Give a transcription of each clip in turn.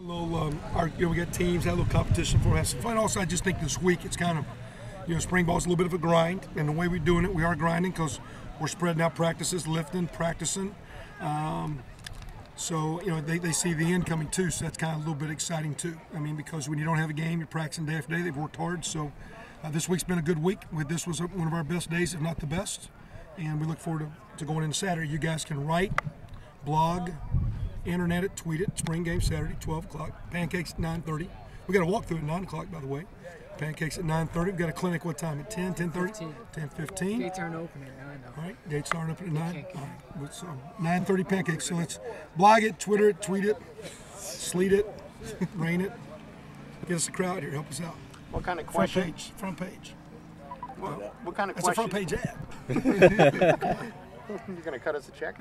We got teams, had a little competition for us. Fun. Also, I just think this week it's kind of, spring ball's a little bit of a grind, and the way we're doing it, we are grinding because we're spreading out practices, lifting, practicing. So they see the end coming too, so that's kind of a little bit exciting too. I mean, because when you don't have a game, you're practicing day after day. They've worked hard, so this week's been a good week. This was one of our best days, if not the best, and we look forward to going into Saturday. You guys can write, blog, internet it, tweet it. Spring game Saturday, 12 o'clock. Pancakes at 9:30. We got a walkthrough at 9 o'clock, by the way. Pancakes at 9:30. We've got a clinic what time? At 10, 10:30? 10:15. Gates aren't open at 9, though. All right, gates aren't open at 9. All right, so 9:30 pancakes. So let's blog it, Twitter it, tweet it, sleet it, rain it. Get us a crowd here. Help us out. What kind of question? Front page. What kind of That's question? a front page ad. You're going to cut us a check?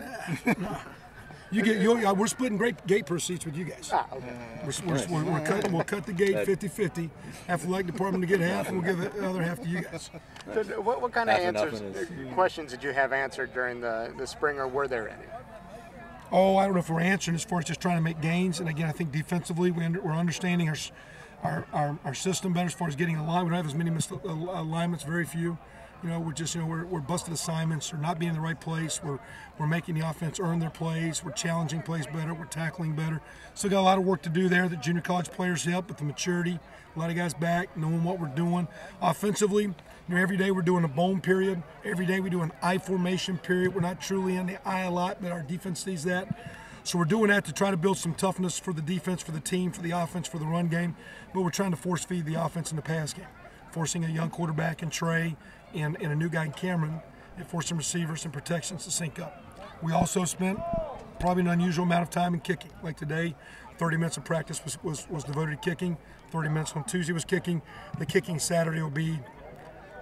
We're splitting great gate proceeds with you guys. Okay. We'll cut the gate 50-50. Half the leg department to get half, and we'll give the other half to you guys. So what kind of questions did you have answered during the spring, or were there any? Oh, I don't know if we're answering as far as just trying to make gains. And again, I think defensively we're understanding our system better as far as getting aligned. We don't have as many missed alignments, very few. We're just we're busted assignments or not being in the right place. We're making the offense earn their plays. We're challenging plays better. We're tackling better. So got a lot of work to do there. The junior college players help with the maturity. A lot of guys back, knowing what we're doing. Offensively, every day we're doing a bone period. Every day we do an I formation period. We're not truly in the I a lot, but our defense sees that. So we're doing that to try to build some toughness for the defense, for the team, for the offense, for the run game. But we're trying to force feed the offense in the pass game, forcing a young quarterback in Trey and a new guy in Cameron, and forcing receivers and protections to sync up. We also spent probably an unusual amount of time in kicking. Like today, 30 minutes of practice was devoted to kicking. 30 minutes on Tuesday was kicking. The kicking Saturday will be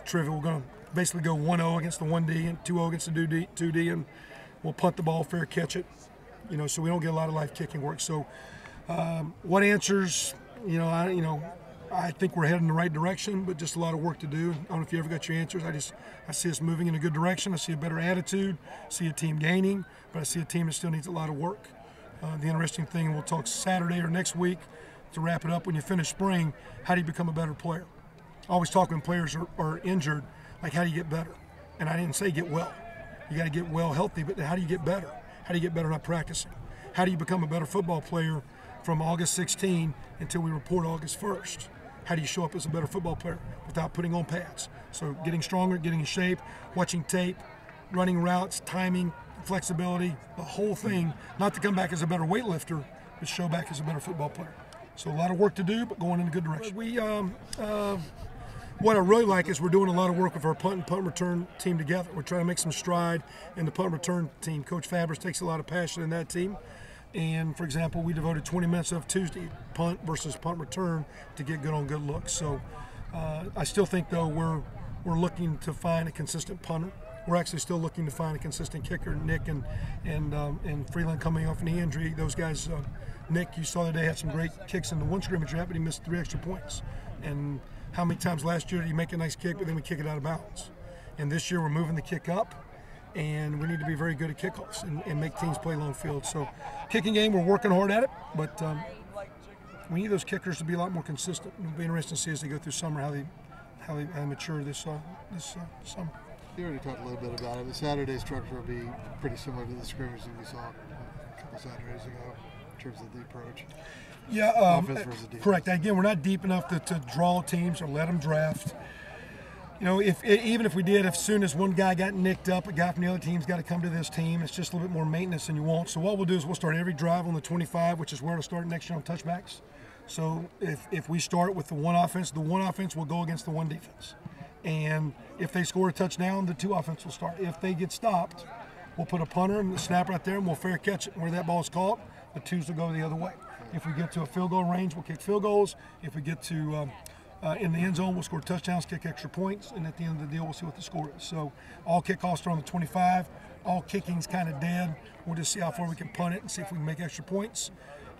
trivial. We're going to basically go 1-0 against the 1D and 2-0 against the 2D, and we'll punt the ball, fair catch it. So we don't get a lot of live kicking work. So what answers? I think we're heading in the right direction, but just a lot of work to do. I don't know if you ever got your answers. I see us moving in a good direction. I see a better attitude. I see a team gaining, but I see a team that still needs a lot of work. The interesting thing, and we'll talk Saturday or next week to wrap it up, when you finish spring, how do you become a better player? I always talk when players are injured, like how do you get better? And I didn't say get well. You got to get well healthy, but how do you get better? How do you get better not practicing? How do you become a better football player from August 16 until we report August 1st? How do you show up as a better football player without putting on pads? So getting stronger, getting in shape, watching tape, running routes, timing, flexibility, the whole thing, not to come back as a better weightlifter, but show back as a better football player. So a lot of work to do, but going in a good direction. What I really like is we're doing a lot of work with our punt and punt return team together. We're trying to make some stride in the punt return team. Coach Fabris takes a lot of passion in that team. And, for example, we devoted 20 minutes of Tuesday, punt versus punt return, to get good on good looks. So I still think, though, we're looking to find a consistent punter. We're actually still looking to find a consistent kicker. Nick and Freeland coming off knee injury. Those guys, Nick, you saw today, had some great kicks in the one scrimmage rep, but he missed 3 extra points. And how many times last year did he make a nice kick, but then we kick it out of bounds? And this year we're moving the kick up. And we need to be very good at kickoffs and make teams play long field. So kicking game, we're working hard at it, but we need those kickers to be a lot more consistent. It'll be interesting to see as they go through summer how they mature this summer. You already talked a little bit about it. The Saturday structure will be pretty similar to the scrimmage that we saw a couple Saturdays ago in terms of the approach. Yeah, Offense versus defense. Correct. Again, we're not deep enough to draw teams or let them draft. Even if we did, as soon as one guy got nicked up, a guy from the other team's got to come to this team. It's just a little bit more maintenance than you want. So what we'll do is we'll start every drive on the 25, which is where it'll start next year on touchbacks. So if we start with the one offense will go against the one defense. And if they score a touchdown, the 2 offense will start. If they get stopped, we'll put a punter and a snap right there, and we'll fair catch it. Where that ball is caught, the 2s will go the other way. If we get to a field goal range, we'll kick field goals. If we get to in the end zone, we'll score touchdowns, kick extra points, and at the end of the deal, we'll see what the score is. So all kickoffs are on the 25. All kicking's kind of dead. We'll just see how far we can punt it and see if we can make extra points.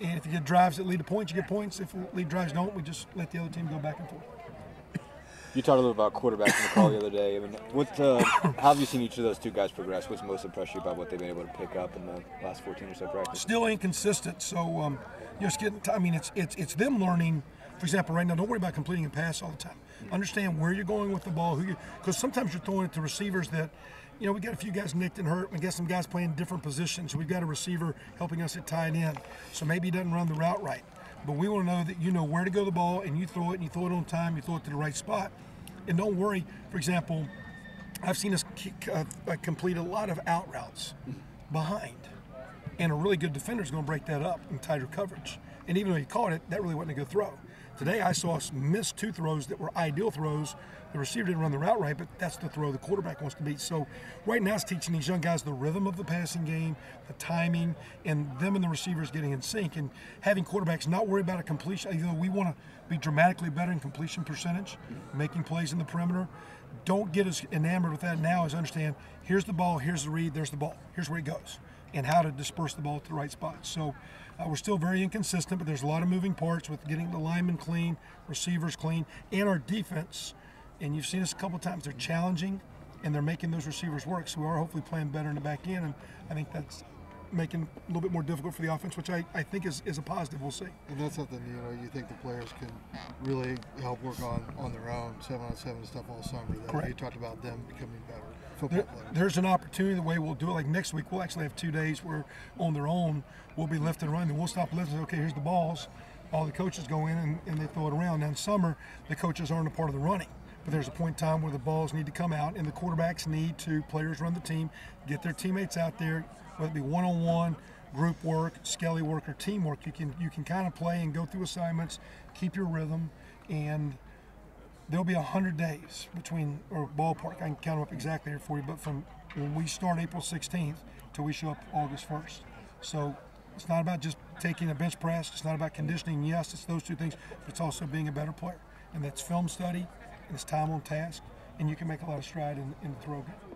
And if you get drives that lead to points, you get points. If lead drives don't, we just let the other team go back and forth. You talked a little about quarterbacks in the call the other day. I mean, how have you seen each of those 2 guys progress? What's most impressed you about what they've been able to pick up in the last 14 or so practices? Still inconsistent. So Just getting. I mean, it's them learning. For example, right now, don't worry about completing a pass all the time. Understand where you're going with the ball, because sometimes you're throwing it to receivers that, we got a few guys nicked and hurt. We got some guys playing different positions. We've got a receiver helping us at tight end, so maybe he doesn't run the route right. But we want to know that you know where to go the ball, and you throw it, and you throw it on time, you throw it to the right spot. And don't worry, for example, I've seen us complete a lot of out routes behind. And a really good defender is going to break that up in tighter coverage. And even though he caught it, that really wasn't a good throw. Today I saw us miss 2 throws that were ideal throws. The receiver didn't run the route right, but that's the throw the quarterback wants to beat. So right now it's teaching these young guys the rhythm of the passing game, the timing, and them and the receivers getting in sync, and having quarterbacks not worry about a completion. We want to be dramatically better in completion percentage, making plays in the perimeter. Don't get as enamored with that now as understand, here's the ball, here's the read, there's the ball, here's where it goes, and how to disperse the ball to the right spot. So we're still very inconsistent, but there's a lot of moving parts with getting the linemen clean, receivers clean, and our defense. And you've seen us a couple of times. They're challenging, and they're making those receivers work. So we are hopefully playing better in the back end, and I think that's making a little bit more difficult for the offense, which I think is a positive. We'll see. And that's something, you think the players can really help work on their own, 7-on-7 stuff all summer. Correct. You talked about them becoming better football players. There's an opportunity, the way we'll do it, like next week, we'll actually have 2 days where on their own, we'll be lifting and running. We'll stop lifting, okay, here's the balls. All the coaches go in and they throw it around. Now in summer, the coaches aren't a part of the running. But there's a point in time where the balls need to come out, and the quarterbacks need to, players run the team, get their teammates out there, whether it be one-on-one, group work, skelly work, or teamwork. You can kind of play and go through assignments, keep your rhythm, and there'll be 100 days between, or ballpark, I can count them up exactly here for you, but from when we start April 16th till we show up August 1st. So it's not about just taking a bench press, it's not about conditioning, yes, it's those 2 things, but it's also being a better player. And that's film study, and it's time on task, and you can make a lot of stride in the throw game.